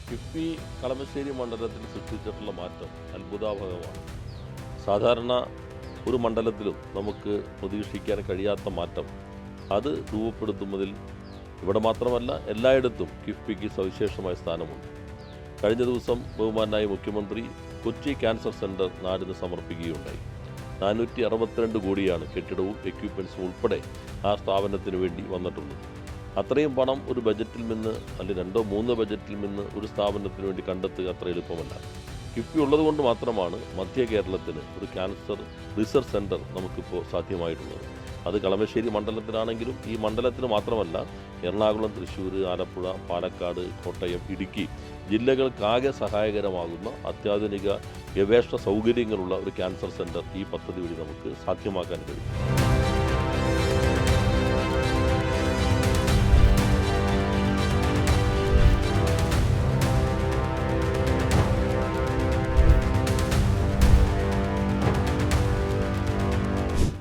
കിഫ്ബി കളമശ്ശേരി മണ്ഡലത്തിൽ സൃഷ്ടിച്ചിട്ടുള്ള മാറ്റം അത്ഭുതാവഹമാണ്. സാധാരണ ഒരു മണ്ഡലത്തിലും നമുക്ക് പ്രതീക്ഷിക്കാൻ കഴിയാത്ത മാറ്റം അത് രൂപപ്പെടുത്തുന്നതിൽ ഇവിടെ മാത്രമല്ല എല്ലായിടത്തും കിഫ്ബിക്ക് സവിശേഷമായ സ്ഥാനമുണ്ട്. കഴിഞ്ഞ ദിവസം ബഹുമാനായ മുഖ്യമന്ത്രി കൊച്ചി ക്യാൻസർ സെൻറ്റർ നാടിന് സമർപ്പിക്കുകയുണ്ടായി. 462 കോടിയാണ് കെട്ടിടവും എക്യുപ്മെൻസും ഉൾപ്പെടെ ആ സ്ഥാപനത്തിന് വേണ്ടി വന്നിട്ടുള്ളത്. അത്രയും പണം ഒരു ബജറ്റിൽ നിന്ന് അല്ലെങ്കിൽ 2-3 ബജറ്റിൽ നിന്ന് ഒരു സ്ഥാപനത്തിന് വേണ്ടി കണ്ടെത്തുക അത്ര എളുപ്പമല്ല. കിഫ്ബി ഉള്ളതുകൊണ്ട് മാത്രമാണ് മധ്യ കേരളത്തിന് ഒരു ക്യാൻസർ റിസർച്ച് സെൻറ്റർ നമുക്കിപ്പോൾ സാധ്യമായിട്ടുള്ളത്. അത് കളമശ്ശേരി മണ്ഡലത്തിലാണെങ്കിലും ഈ മണ്ഡലത്തിന് മാത്രമല്ല എറണാകുളം, തൃശ്ശൂർ, ആലപ്പുഴ, പാലക്കാട്, കോട്ടയം, ഇടുക്കി ജില്ലകൾക്കാകെ സഹായകരമാകുന്ന അത്യാധുനിക ഗവേഷണ സൗകര്യങ്ങളുള്ള ഒരു ക്യാൻസർ സെൻറ്റർ ഈ പദ്ധതി വഴി നമുക്ക് സാധ്യമാക്കാൻ കഴിയും.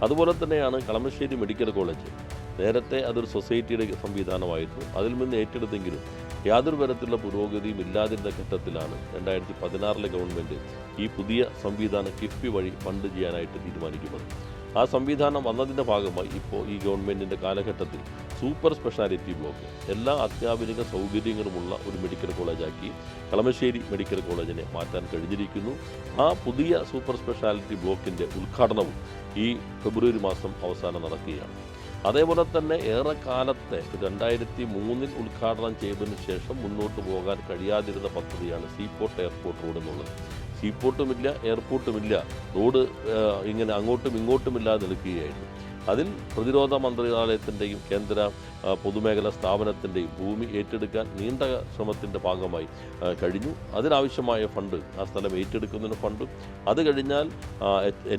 അതുപോലെ തന്നെയാണ് കളമശ്ശേരി മെഡിക്കൽ കോളേജ്. നേരത്തെ അതൊരു സൊസൈറ്റിയുടെ സംവിധാനമായിരുന്നു. അതിൽ നിന്ന് ഏറ്റെടുത്തെങ്കിലും യാതൊരു തരത്തിലുള്ള പുരോഗതിയും ഇല്ലാതിരുന്ന ഘട്ടത്തിലാണ് 2016 ഗവൺമെൻറ് ഈ പുതിയ സംവിധാനം കിഫ്ബി വഴി ഫണ്ട് ചെയ്യാനായിട്ട് തീരുമാനിക്കുന്നത്. ആ സംവിധാനം വന്നതിൻ്റെ ഭാഗമായി ഇപ്പോൾ ഈ ഗവൺമെൻറ്റിൻ്റെ കാലഘട്ടത്തിൽ സൂപ്പർ സ്പെഷ്യാലിറ്റി ബ്ലോക്ക് എല്ലാ അത്യാധുനിക സൗകര്യങ്ങളുമുള്ള ഒരു മെഡിക്കൽ കോളേജാക്കി കളമശ്ശേരി മെഡിക്കൽ കോളേജിനെ മാറ്റാൻ കഴിഞ്ഞിരിക്കുന്നു. ആ പുതിയ സൂപ്പർ സ്പെഷ്യാലിറ്റി ബ്ലോക്കിൻ്റെ ഉദ്ഘാടനവും ഈ ഫെബ്രുവരി മാസം അവസാനം നടക്കുകയാണ്. അതേപോലെ തന്നെ ഏറെക്കാലത്തെ 2003 ഉദ്ഘാടനം ചെയ്തതിനു ശേഷം മുന്നോട്ട് പോകാൻ കഴിയാതിരുന്ന പദ്ധതിയാണ് സീപോർട്ട് എയർപോർട്ട് റോഡ് എന്നുള്ളത്. സീപോർട്ടുമില്ല, എയർപോർട്ടുമില്ല, റോഡ് ഇങ്ങനെ അങ്ങോട്ടും ഇങ്ങോട്ടുമില്ലാതെ നിൽക്കുകയായിരുന്നു. അതിൽ പ്രതിരോധ മന്ത്രാലയത്തിൻ്റെയും കേന്ദ്ര പൊതുമേഖലാ സ്ഥാപനത്തിൻ്റെയും ഭൂമി ഏറ്റെടുക്കാൻ നീണ്ട ശ്രമത്തിൻ്റെ ഭാഗമായി കഴിഞ്ഞു. അതിനാവശ്യമായ ഫണ്ട്, ആ സ്ഥലം ഏറ്റെടുക്കുന്നതിന് ഫണ്ട്, അത് കഴിഞ്ഞാൽ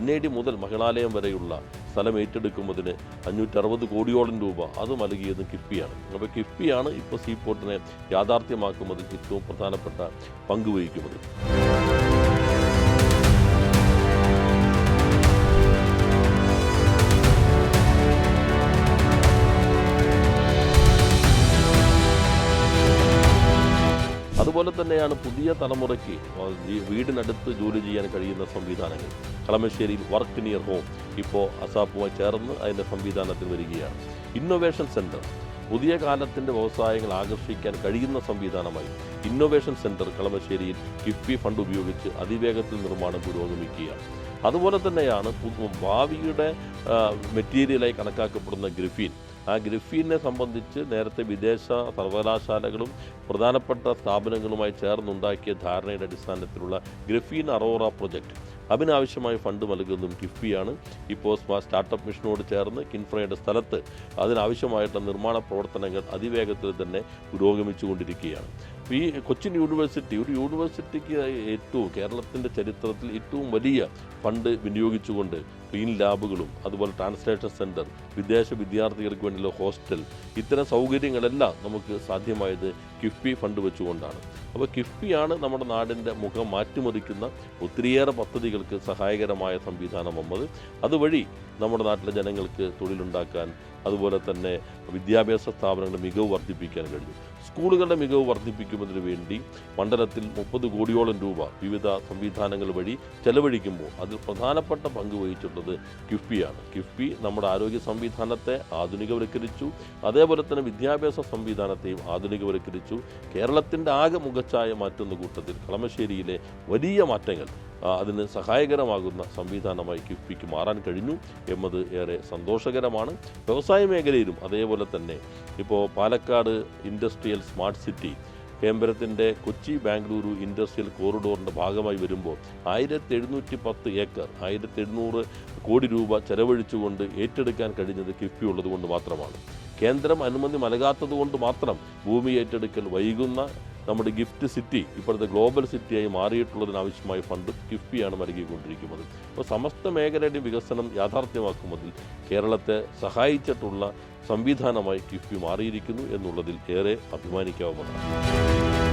NAD മുതൽ മഹിളാലയം വരെയുള്ള സ്ഥലം ഏറ്റെടുക്കുന്നതിന് 560 കോടിയോളം രൂപ അത് നൽകിയത് കിഫ്ബിയാണ്. അപ്പോൾ കിഫ്ബിയാണ് ഇപ്പോൾ സീപോർട്ടിനെ യാഥാർത്ഥ്യമാക്കുന്നതിൽ ഏറ്റവും പ്രധാനപ്പെട്ട പങ്ക് വഹിക്കുന്നത്. അതുപോലെ തന്നെയാണ് പുതിയ തലമുറയ്ക്ക് വീടിനടുത്ത് ജോലി ചെയ്യാൻ കഴിയുന്ന സംവിധാനങ്ങൾ. കളമശ്ശേരിയിൽ വർക്ക് നിയർ ഹോം ഇപ്പോൾ അസാപ്പുമായി ചേർന്ന് അതിൻ്റെ സംവിധാനത്തിൽ വരികയാണ്. ഇന്നൊവേഷൻ സെൻറ്റർ പുതിയ കാലത്തിൻ്റെ വ്യവസായങ്ങൾ ആകർഷിക്കാൻ കഴിയുന്ന സംവിധാനമായി ഇന്നൊവേഷൻ സെൻറ്റർ കളമശ്ശേരിയിൽ കിഫ്ബി ഫണ്ട് ഉപയോഗിച്ച് അതിവേഗത്തിൽ നിർമ്മാണം പുരോഗമിക്കുകയാണ്. അതുപോലെ തന്നെയാണ് ഭാവിയുടെ മെറ്റീരിയലായി കണക്കാക്കപ്പെടുന്ന ഗ്രഫീൻ. ആ ഗ്രഫീനെ സംബന്ധിച്ച് നേരത്തെ വിദേശ സർവകലാശാലകളും പ്രധാനപ്പെട്ട സ്ഥാപനങ്ങളുമായി ചേർന്നുണ്ടാക്കിയ ധാരണയുടെ അടിസ്ഥാനത്തിലുള്ള ഗ്രഫീൻ അറോറ പ്രൊജക്റ്റ്, അതിനാവശ്യമായ ഫണ്ട് നൽകുന്നതും കിഫ്ബിയാണ്. ഇപ്പോൾ സ്റ്റാർട്ടപ്പ് മിഷനോട് ചേർന്ന് കിൻഫ്രയുടെ സ്ഥലത്ത് അതിനാവശ്യമായിട്ടുള്ള നിർമ്മാണ പ്രവർത്തനങ്ങൾ അതിവേഗത്തിൽ തന്നെ പുരോഗമിച്ചുകൊണ്ടിരിക്കുകയാണ്. ഈ കൊച്ചിൻ യൂണിവേഴ്സിറ്റി ഒരു യൂണിവേഴ്സിറ്റിക്ക് കേരളത്തിൻ്റെ ചരിത്രത്തിൽ ഏറ്റവും വലിയ ഫണ്ട് വിനിയോഗിച്ചുകൊണ്ട് ക്ലീൻ ലാബുകളും അതുപോലെ ട്രാൻസ്ലേഷൻ സെൻറ്റർ, വിദേശ വിദ്യാർത്ഥികൾക്ക് വേണ്ടിയുള്ള ഹോസ്റ്റൽ, ഇത്തരം സൗകര്യങ്ങളെല്ലാം നമുക്ക് സാധ്യമായത് കിഫ്ബി ഫണ്ട് വെച്ചുകൊണ്ടാണ്. അപ്പോൾ കിഫ്ബിയാണ് നമ്മുടെ നാടിൻ്റെ മുഖം മാറ്റിമറിക്കുന്ന ഒത്തിരിയേറെ പദ്ധതികൾക്ക് സഹായകരമായ സംവിധാനം വന്നത്. അതുവഴി നമ്മുടെ നാട്ടിലെ ജനങ്ങൾക്ക് തൊഴിലുണ്ടാക്കാൻ, അതുപോലെ തന്നെ വിദ്യാഭ്യാസ സ്ഥാപനങ്ങളുടെ മികവ് വർദ്ധിപ്പിക്കാൻ കഴിഞ്ഞു. സ്കൂളുകളുടെ മികവ് വർദ്ധിപ്പിക്കുന്നതിന് വേണ്ടി മണ്ഡലത്തിൽ 30 കോടിയോളം രൂപ വിവിധ സംവിധാനങ്ങൾ വഴി ചെലവഴിക്കുമ്പോൾ അതിൽ പ്രധാനപ്പെട്ട പങ്ക് വഹിച്ചിട്ടുള്ളത് കിഫ്ബിയാണ്. കിഫ്ബി നമ്മുടെ ആരോഗ്യ സംവിധാനത്തെ ആധുനികവൽക്കരിച്ചു, അതേപോലെ തന്നെ വിദ്യാഭ്യാസ സംവിധാനത്തെയും ആധുനികവൽക്കരിച്ചു. കേരളത്തിൻ്റെ ആകെ മുഖച്ഛായ മാറ്റുന്ന കൂട്ടത്തിൽ കളമശ്ശേരിയിലെ വലിയ മാറ്റങ്ങൾ അതിന് സഹായകരമാകുന്ന സംവിധാനമായി കിഫ്ബിക്ക് മാറാൻ കഴിഞ്ഞു എന്നത് ഏറെ സന്തോഷകരമാണ്. വ്യവസായ മേഖലയിലും അതേപോലെ തന്നെ ഇപ്പോൾ പാലക്കാട് ഇൻഡസ്ട്രിയൽ സ്മാർട്ട് സിറ്റി കേന്ദ്രത്തിൻ്റെ കൊച്ചി ബാംഗ്ലൂരു ഇൻഡസ്ട്രിയൽ കോറിഡോറിൻ്റെ ഭാഗമായി വരുമ്പോൾ 1710 ഏക്കർ 1700 കോടി രൂപ ചെലവഴിച്ചുകൊണ്ട് ഏറ്റെടുക്കാൻ കഴിഞ്ഞത് കിഫ്ബി ഉള്ളതുകൊണ്ട് മാത്രമാണ്. കേന്ദ്രം അനുമതി നൽകാത്തതുകൊണ്ട് മാത്രം ഭൂമി ഏറ്റെടുക്കൽ വൈകുന്ന നമ്മുടെ ഗിഫ്റ്റ് സിറ്റി ഇപ്പോഴത്തെ ഗ്ലോബൽ സിറ്റിയായി മാറിയിട്ടുള്ളതിനാവശ്യമായ ഫണ്ട് കിഫ്ബിയാണ് നൽകിക്കൊണ്ടിരിക്കുന്നത്. അപ്പോൾ സമസ്ത മേഖലയുടെ വികസനം യാഥാർത്ഥ്യമാക്കുന്നതിൽ കേരളത്തെ സഹായിച്ചിട്ടുള്ള സംവിധാനമായി കിഫ്ബി മാറിയിരിക്കുന്നു എന്നുള്ളതിൽ ഏറെ അഭിമാനിക്കാവുന്നതാണ്.